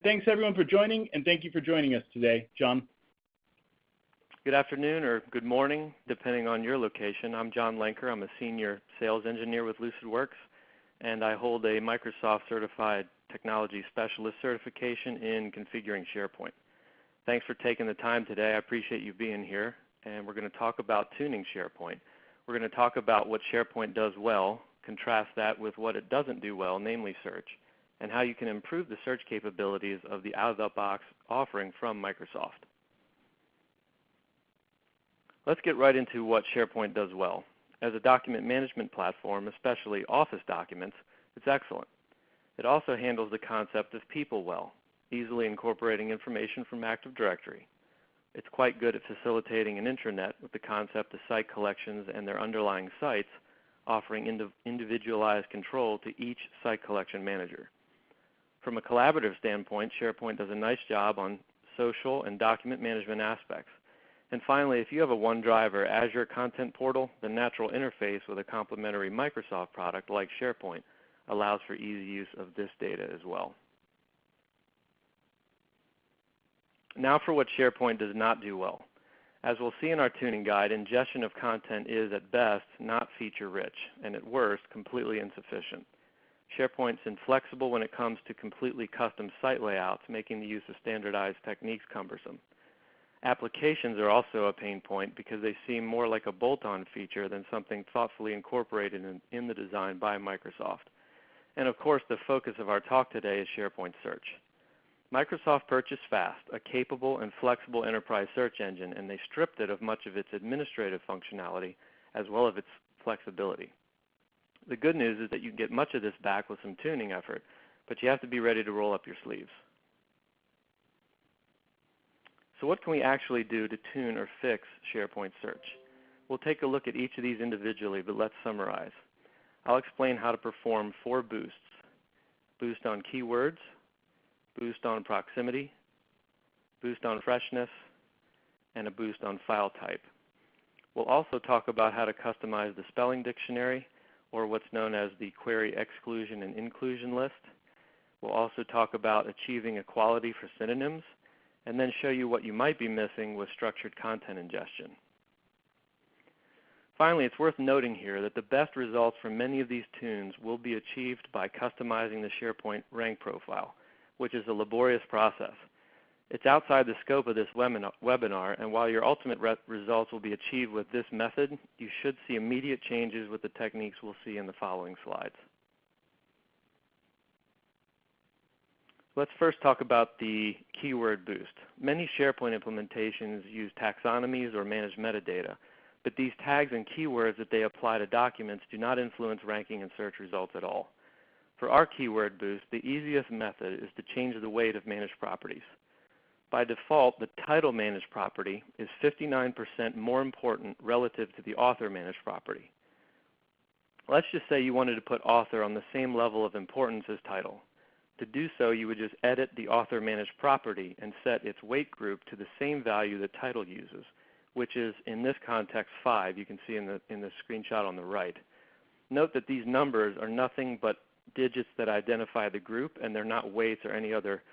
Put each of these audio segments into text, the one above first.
Thanks everyone for joining, and thank you for joining us today. John. Good afternoon or good morning, depending on your location. I'm John Lenker. I'm a senior sales engineer with Lucidworks, and I hold a Microsoft Certified Technology Specialist certification in configuring SharePoint. Thanks for taking the time today. I appreciate you being here, and we're going to talk about tuning SharePoint. We're going to talk about what SharePoint does well, contrast that with what it doesn't do well, namely search, and how you can improve the search capabilities of the out-of-the-box offering from Microsoft. Let's get right into what SharePoint does well. As a document management platform, especially Office documents, it's excellent. It also handles the concept of people well, easily incorporating information from Active Directory. It's quite good at facilitating an intranet with the concept of site collections and their underlying sites, offering individualized control to each site collection manager. From a collaborative standpoint, SharePoint does a nice job on social and document management aspects. And finally, if you have a OneDrive or Azure content portal, the natural interface with a complementary Microsoft product like SharePoint allows for easy use of this data as well. Now for what SharePoint does not do well. As we'll see in our tuning guide, ingestion of content is at best not feature-rich, and at worst completely insufficient. SharePoint's inflexible when it comes to completely custom site layouts, making the use of standardized techniques cumbersome. Applications are also a pain point because they seem more like a bolt-on feature than something thoughtfully incorporated in the design by Microsoft. And of course, the focus of our talk today is SharePoint Search. Microsoft purchased FAST, a capable and flexible enterprise search engine, and they stripped it of much of its administrative functionality as well as its flexibility. The good news is that you can get much of this back with some tuning effort, but you have to be ready to roll up your sleeves. So what can we actually do to tune or fix SharePoint Search? We'll take a look at each of these individually, but let's summarize. I'll explain how to perform 4 boosts: boost on keywords, boost on proximity, boost on freshness, and a boost on file type. We'll also talk about how to customize the spelling dictionary, or what's known as the query exclusion and inclusion list. We'll also talk about achieving equality for synonyms, and then show you what you might be missing with structured content ingestion. Finally, it's worth noting here that the best results from many of these tunes will be achieved by customizing the SharePoint rank profile, which is a laborious process. It's outside the scope of this webinar, and while your ultimate results will be achieved with this method, you should see immediate changes with the techniques we'll see in the following slides. Let's first talk about the keyword boost. Many SharePoint implementations use taxonomies or manage metadata, but these tags and keywords that they apply to documents do not influence ranking and search results at all. For our keyword boost, the easiest method is to change the weight of managed properties. By default, the title managed property is 59% more important relative to the author managed property. Let's just say you wanted to put author on the same level of importance as title. To do so, you would just edit the author managed property and set its weight group to the same value the title uses, which is, in this context, 5. You can see in the screenshot on the right. Note that these numbers are nothing but digits that identify the group, and they're not weights or any other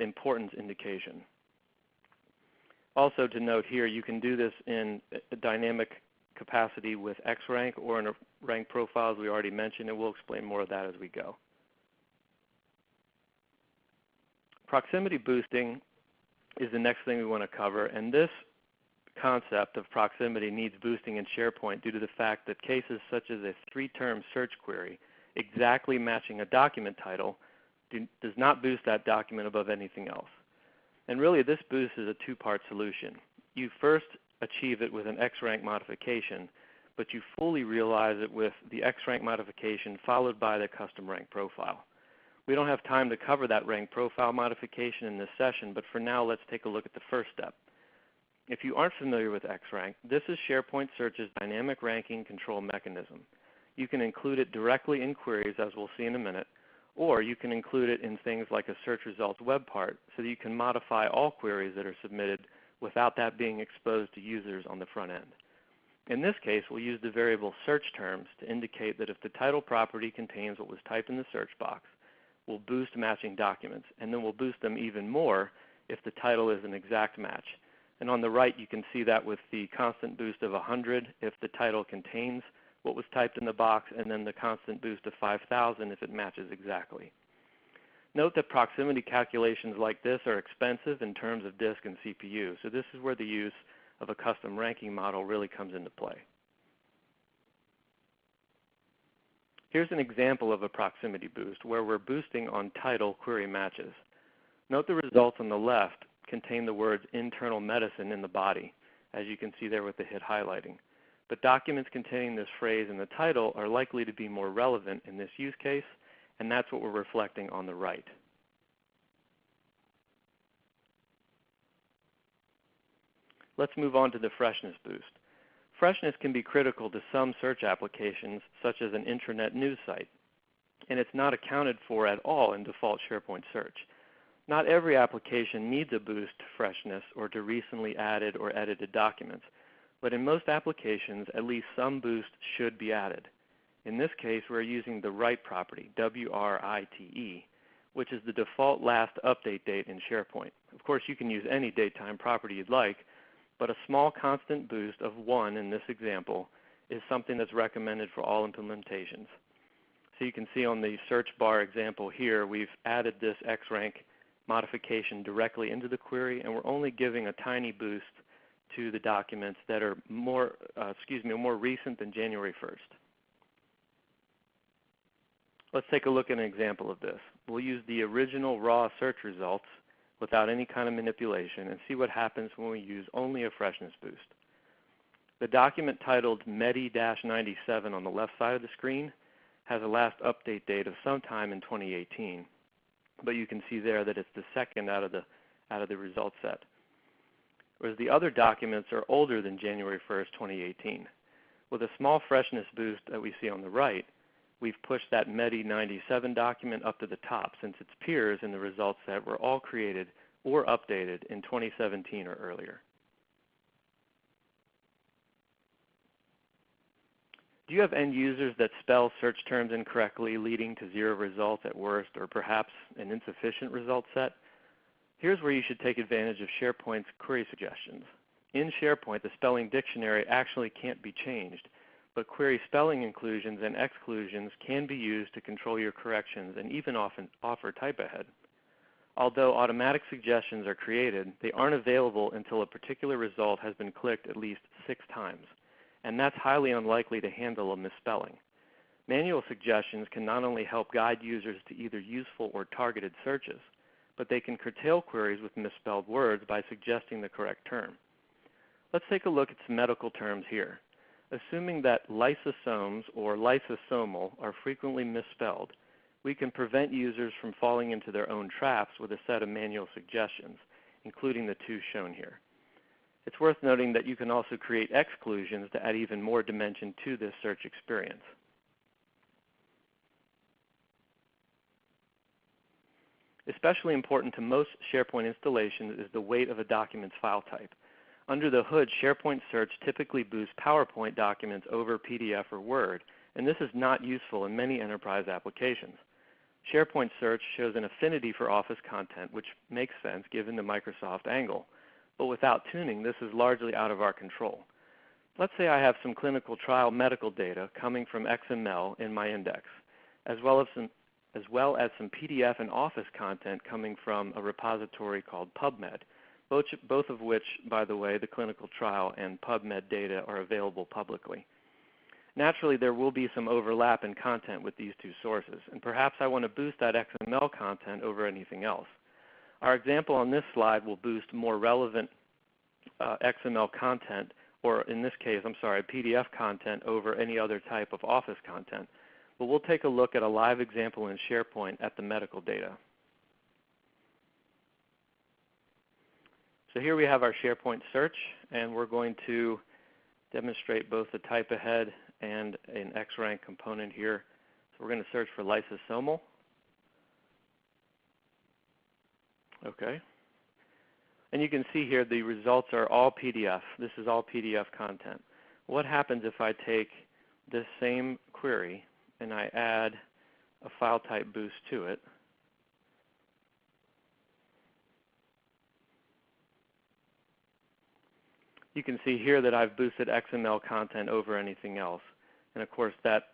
importance indication. Also to note here, you can do this in a dynamic capacity with X-rank or in a rank profile, as we already mentioned, and we'll explain more of that as we go. Proximity boosting is the next thing we want to cover, and this concept of proximity needs boosting in SharePoint due to the fact that cases such as a 3-term search query exactly matching a document title does not boost that document above anything else. And really this boost is a 2-part solution. You first achieve it with an X-rank modification, but you fully realize it with the X-rank modification followed by the custom rank profile. We don't have time to cover that rank profile modification in this session, but for now let's take a look at the first step. If you aren't familiar with X-rank, this is SharePoint Search's dynamic ranking control mechanism. You can include it directly in queries, as we'll see in a minute, or you can include it in things like a search results web part so that you can modify all queries that are submitted without that being exposed to users on the front end. In this case, we'll use the variable search terms to indicate that if the title property contains what was typed in the search box, will boost matching documents, and then we'll boost them even more if the title is an exact match. And on the right, you can see that with the constant boost of 100 if the title contains what was typed in the box, and then the constant boost of 5,000 if it matches exactly. Note that proximity calculations like this are expensive in terms of disk and CPU, so this is where the use of a custom ranking model really comes into play. Here's an example of a proximity boost where we're boosting on title query matches. Note the results on the left contain the words internal medicine in the body, as you can see there with the hit highlighting. But documents containing this phrase in the title are likely to be more relevant in this use case, and that's what we're reflecting on the right. Let's move on to the freshness boost. Freshness can be critical to some search applications, such as an intranet news site, and it's not accounted for at all in default SharePoint search. Not every application needs a boost to freshness or to recently added or edited documents, but in most applications, at least some boost should be added. In this case, we're using the write property, WRITE, which is the default last update date in SharePoint. Of course, you can use any datetime property you'd like, but a small constant boost of 1 in this example is something that's recommended for all implementations. So you can see on the search bar example here, we've added this XRank modification directly into the query, and we're only giving a tiny boost to the documents that are more recent than January 1st. Let's take a look at an example of this. We'll use the original raw search results without any kind of manipulation and see what happens when we use only a freshness boost. The document titled MEDI-97 on the left side of the screen has a last update date of sometime in 2018. But you can see there that it's the second out of the result set. Whereas the other documents are older than January 1st, 2018. With a small freshness boost that we see on the right, we've pushed that MEDI-97 document up to the top since its peers in the results set were all created or updated in 2017 or earlier. Do you have end users that spell search terms incorrectly, leading to 0 results at worst, or perhaps an insufficient result set? Here's where you should take advantage of SharePoint's query suggestions. In SharePoint, the spelling dictionary actually can't be changed, but query spelling inclusions and exclusions can be used to control your corrections and even often offer type ahead. Although automatic suggestions are created, they aren't available until a particular result has been clicked at least 6 times. And that's highly unlikely to handle a misspelling. Manual suggestions can not only help guide users to either useful or targeted searches, but they can curtail queries with misspelled words by suggesting the correct term. Let's take a look at some medical terms here. Assuming that lysosomes or lysosomal are frequently misspelled, we can prevent users from falling into their own traps with a set of manual suggestions, including the 2 shown here. It's worth noting that you can also create exclusions to add even more dimension to this search experience. Especially important to most SharePoint installations is the weight of a document's file type. Under the hood, SharePoint Search typically boosts PowerPoint documents over PDF or Word, and this is not useful in many enterprise applications. SharePoint Search shows an affinity for Office content, which makes sense given the Microsoft angle. But without tuning, this is largely out of our control. Let's say I have some clinical trial medical data coming from XML in my index, as well as some PDF and Office content coming from a repository called PubMed, both of which, by the way, the clinical trial and PubMed data are available publicly. Naturally, there will be some overlap in content with these 2 sources, and perhaps I want to boost that XML content over anything else. Our example on this slide will boost more relevant XML content, or in this case, PDF content over any other type of Office content. But we'll take a look at a live example in SharePoint at the medical data. So here we have our SharePoint search, and we're going to demonstrate both the type ahead and an XRank component here. So we're going to search for lysosomal. Okay. And you can see here the results are all PDF. This is all PDF content. What happens if I take this same query and I add a file type boost to it? You can see here that I've boosted XML content over anything else. And of course, that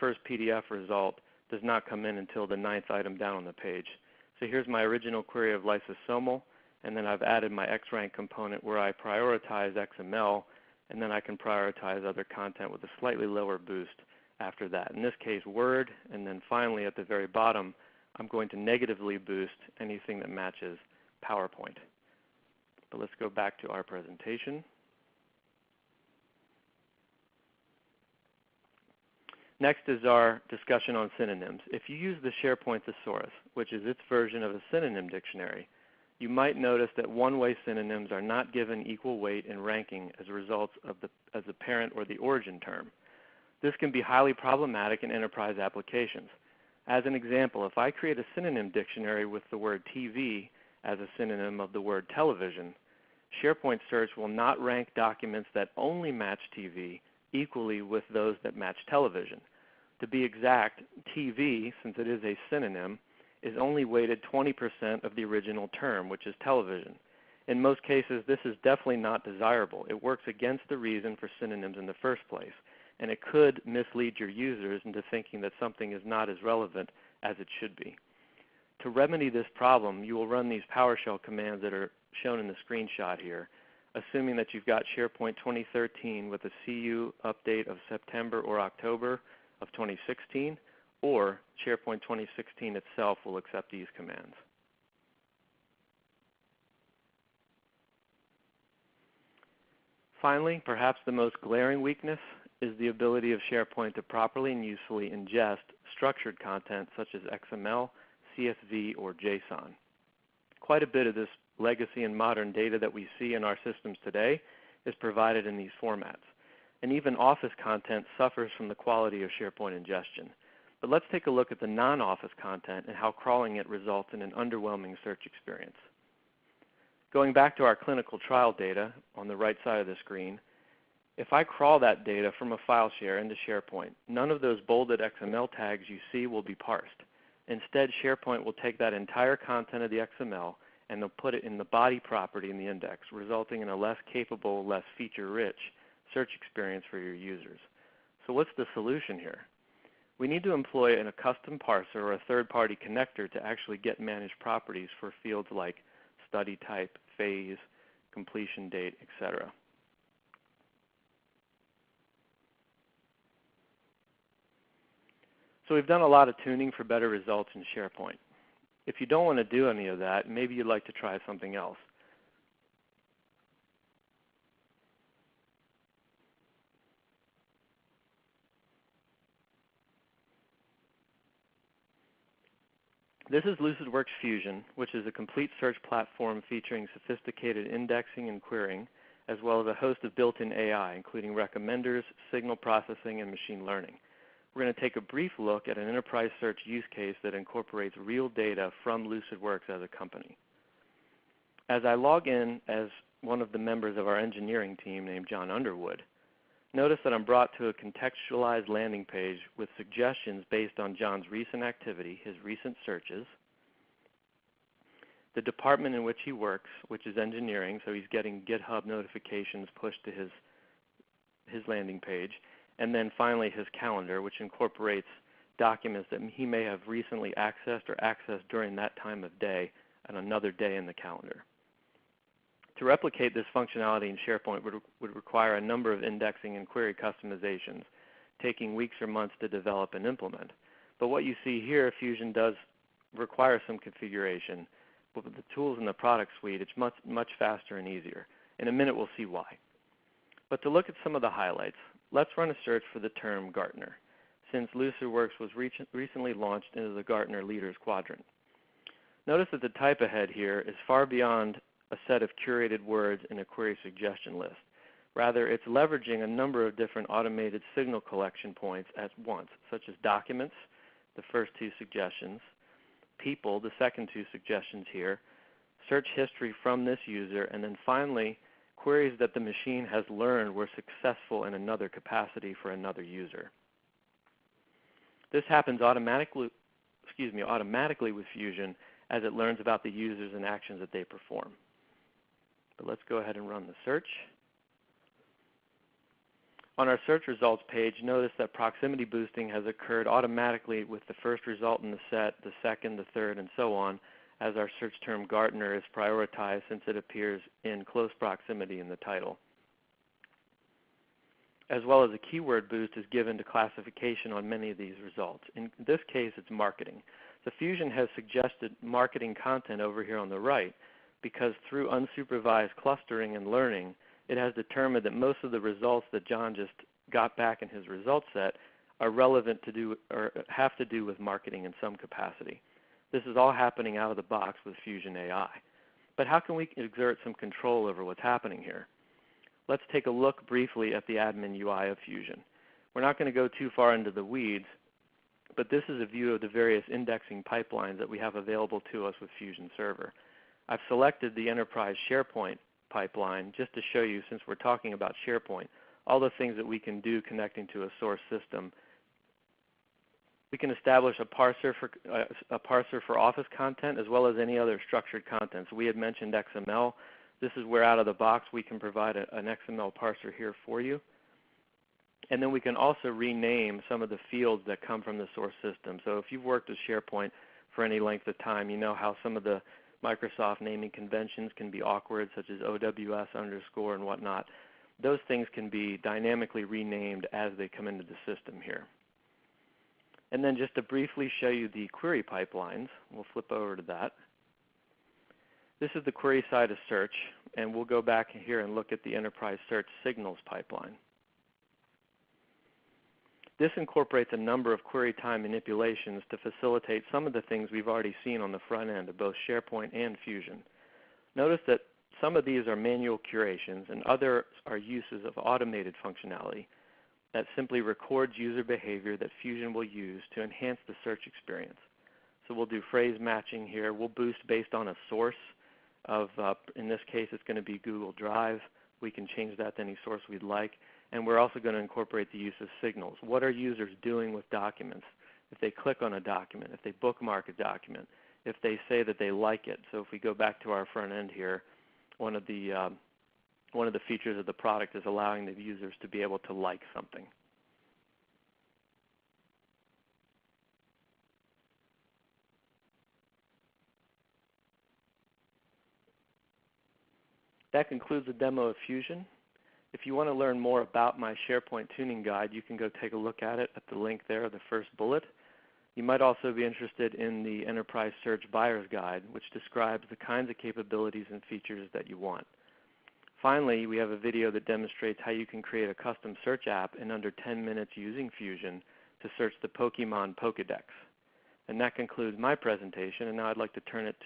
first PDF result does not come in until the 9th item down on the page. So here's my original query of lysosomal, and then I've added my XRank component where I prioritize XML, and then I can prioritize other content with a slightly lower boost after that. In this case, Word, and then finally at the very bottom, I'm going to negatively boost anything that matches PowerPoint. But let's go back to our presentation. Next is our discussion on synonyms. If you use the SharePoint Thesaurus, which is its version of a synonym dictionary, you might notice that one-way synonyms are not given equal weight in ranking as a result of as the parent or the origin term. This can be highly problematic in enterprise applications. As an example, if I create a synonym dictionary with the word TV as a synonym of the word television, SharePoint Search will not rank documents that only match TV equally with those that match television. To be exact, TV, since it is a synonym, is only weighted 20% of the original term, which is television. In most cases, this is definitely not desirable. It works against the reason for synonyms in the first place, and it could mislead your users into thinking that something is not as relevant as it should be. To remedy this problem, you will run these PowerShell commands that are shown in the screenshot here, assuming that you've got SharePoint 2013 with a CU update of September or October of 2016, or SharePoint 2016 itself will accept these commands. Finally, perhaps the most glaring weakness is the ability of SharePoint to properly and usefully ingest structured content such as XML, CSV, or JSON. Quite a bit of this legacy and modern data that we see in our systems today is provided in these formats. And even Office content suffers from the quality of SharePoint ingestion. But let's take a look at the non-Office content and how crawling it results in an underwhelming search experience. Going back to our clinical trial data on the right side of the screen, if I crawl that data from a file share into SharePoint, none of those bolded XML tags you see will be parsed. Instead, SharePoint will take that entire content of the XML and they'll put it in the body property in the index, resulting in a less capable, less feature-rich search experience for your users. So what's the solution here? We need to employ a custom parser or a third-party connector to actually get managed properties for fields like study type, phase, completion date, etc. So we've done a lot of tuning for better results in SharePoint. If you don't want to do any of that, maybe you'd like to try something else. This is Lucidworks Fusion, which is a complete search platform featuring sophisticated indexing and querying, as well as a host of built-in AI, including recommenders, signal processing, and machine learning. We're going to take a brief look at an enterprise search use case that incorporates real data from Lucidworks as a company. As I log in as one of the members of our engineering team named John Underwood, notice that I'm brought to a contextualized landing page with suggestions based on John's recent activity, his recent searches, the department in which he works, which is engineering, so he's getting GitHub notifications pushed to his landing page, and then finally his calendar, which incorporates documents that he may have recently accessed or accessed during that time of day and another day in the calendar. To replicate this functionality in SharePoint would require a number of indexing and query customizations, taking weeks or months to develop and implement. But what you see here, Fusion does require some configuration, but with the tools in the product suite, it's much faster and easier. In a minute, we'll see why. But to look at some of the highlights, let's run a search for the term Gartner, since Lucidworks was recently launched into the Gartner Leaders Quadrant. Notice that the type ahead here is far beyond a set of curated words in a query suggestion list. Rather, it's leveraging a number of different automated signal collection points at once, such as documents, the first two suggestions, people, the second two suggestions here, search history from this user, and then finally, queries that the machine has learned were successful in another capacity for another user. This happens automatically with Fusion as it learns about the users and actions that they perform. But let's go ahead and run the search. On our search results page, notice that proximity boosting has occurred automatically with the first result in the set, the second, the third, and so on, as our search term Gartner is prioritized since it appears in close proximity in the title. As well as a keyword boost is given to classification on many of these results. In this case, it's marketing. So Fusion has suggested marketing content over here on the right because through unsupervised clustering and learning, it has determined that most of the results that John just got back in his result set are relevant to do or have to do with marketing in some capacity. This is all happening out of the box with Fusion AI. But how can we exert some control over what's happening here? Let's take a look briefly at the admin UI of Fusion. We're not going to go too far into the weeds, but this is a view of the various indexing pipelines that we have available to us with Fusion Server. I've selected the Enterprise SharePoint pipeline just to show you, since we're talking about SharePoint, all the things that we can do connecting to a source system. We can establish a parser for Office content as well as any other structured content. So we had mentioned XML. This is where out of the box we can provide an XML parser here for you. And then we can also rename some of the fields that come from the source system. So if you've worked with SharePoint for any length of time, you know how some of the Microsoft naming conventions can be awkward, such as OWS underscore and whatnot. Those things can be dynamically renamed as they come into the system here. And then just to briefly show you the query pipelines, we'll flip over to that. This is the query side of search, and we'll go back here and look at the Enterprise Search Signals pipeline. This incorporates a number of query time manipulations to facilitate some of the things we've already seen on the front end of both SharePoint and Fusion. Notice that some of these are manual curations and others are uses of automated functionality that simply records user behavior that Fusion will use to enhance the search experience. So we'll do phrase matching here. We'll boost based on a source of, in this case, it's going to be Google Drive. We can change that to any source we'd like. And we're also going to incorporate the use of signals. What are users doing with documents? If they click on a document, if they bookmark a document, if they say that they like it. So if we go back to our front end here, one of the features of the product is allowing the users to be able to like something. That concludes the demo of Fusion. If you want to learn more about my SharePoint tuning guide, you can go take a look at it at the link there, the first bullet. You might also be interested in the Enterprise Search Buyer's Guide, which describes the kinds of capabilities and features that you want. Finally, we have a video that demonstrates how you can create a custom search app in under 10 minutes using Fusion to search the Pokemon Pokedex. And that concludes my presentation, and now I'd like to turn it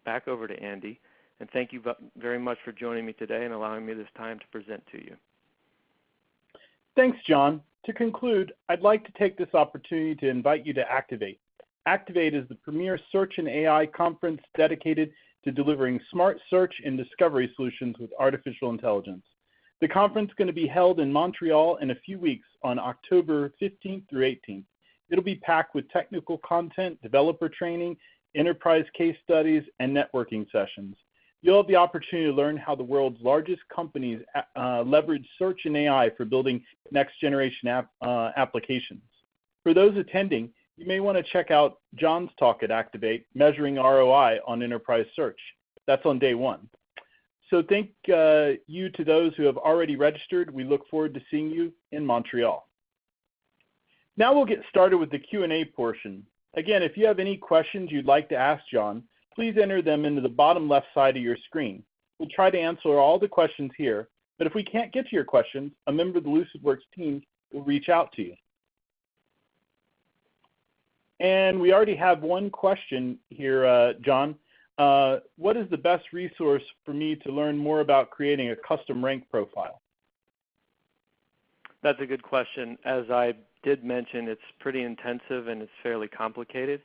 back over to Andy. And thank you very much for joining me today and allowing me this time to present to you. Thanks, John. To conclude, I'd like to take this opportunity to invite you to Activate. Activate is the premier search and AI conference dedicated to delivering smart search and discovery solutions with artificial intelligence. The conference is going to be held in Montreal in a few weeks on October 15th through 18th. It'll be packed with technical content, developer training, enterprise case studies, and networking sessions. You'll have the opportunity to learn how the world's largest companies leverage search and AI for building next-generation applications. For those attending, you may want to check out John's talk at Activate, Measuring ROI on Enterprise Search. That's on day one. So thank you to those who have already registered. We look forward to seeing you in Montreal. Now we'll get started with the Q&A portion. Again, if you have any questions you'd like to ask John, please enter them into the bottom left side of your screen. We'll try to answer all the questions here, but if we can't get to your questions, a member of the Lucidworks team will reach out to you. And we already have one question here, John. What is the best resource for me to learn more about creating a custom rank profile? That's a good question. As I did mention, it's pretty intensive and it's fairly complicated.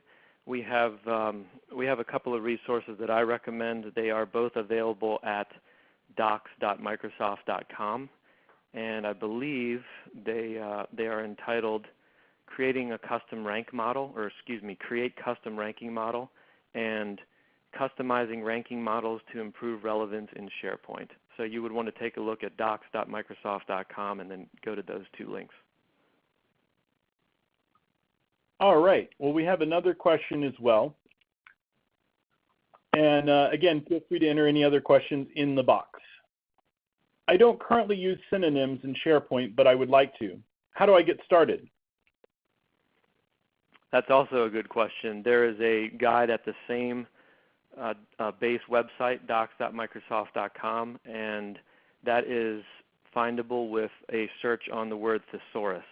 We have a couple of resources that I recommend. They are both available at docs.microsoft.com, and I believe they are entitled Creating a Custom Rank Model, or excuse me, Create Custom Ranking Model, and customizing ranking models to improve relevance in SharePoint. So you would want to take a look at docs.microsoft.com and then go to those two links. All right. Well, we have another question as well. And again, feel free to enter any other questions in the box. I don't currently use synonyms in SharePoint, but I would like to. How do I get started? That's also a good question. There is a guide at the same base website, docs.microsoft.com, and that is findable with a search on the word thesaurus.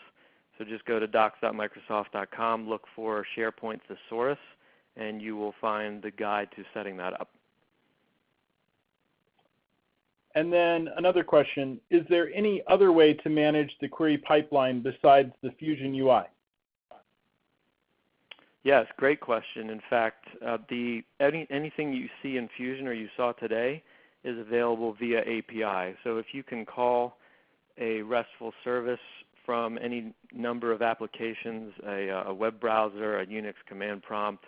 So just go to docs.microsoft.com, look for SharePoint thesaurus, and you will find the guide to setting that up. And then another question, is there any other way to manage the query pipeline besides the Fusion UI? Yes, great question. In fact, anything you see in Fusion or you saw today is available via API. So if you can call a RESTful service from any number of applications, a web browser, a Unix command prompt,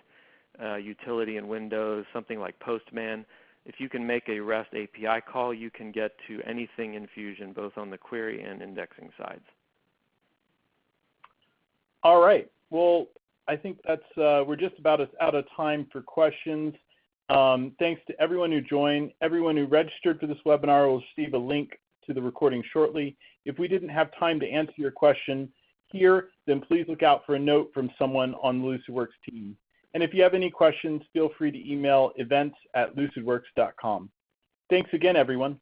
utility in Windows, something like Postman, if you can make a REST API call, you can get to anything in Fusion, both on the query and indexing sides. All right. Well, I think that's we're just about out of time for questions. Thanks to everyone who joined. Everyone who registered for this webinar will receive a link to the recording shortly. If we didn't have time to answer your question here, then please look out for a note from someone on the Lucidworks team. And if you have any questions, feel free to email events@lucidworks.com. Thanks again, everyone.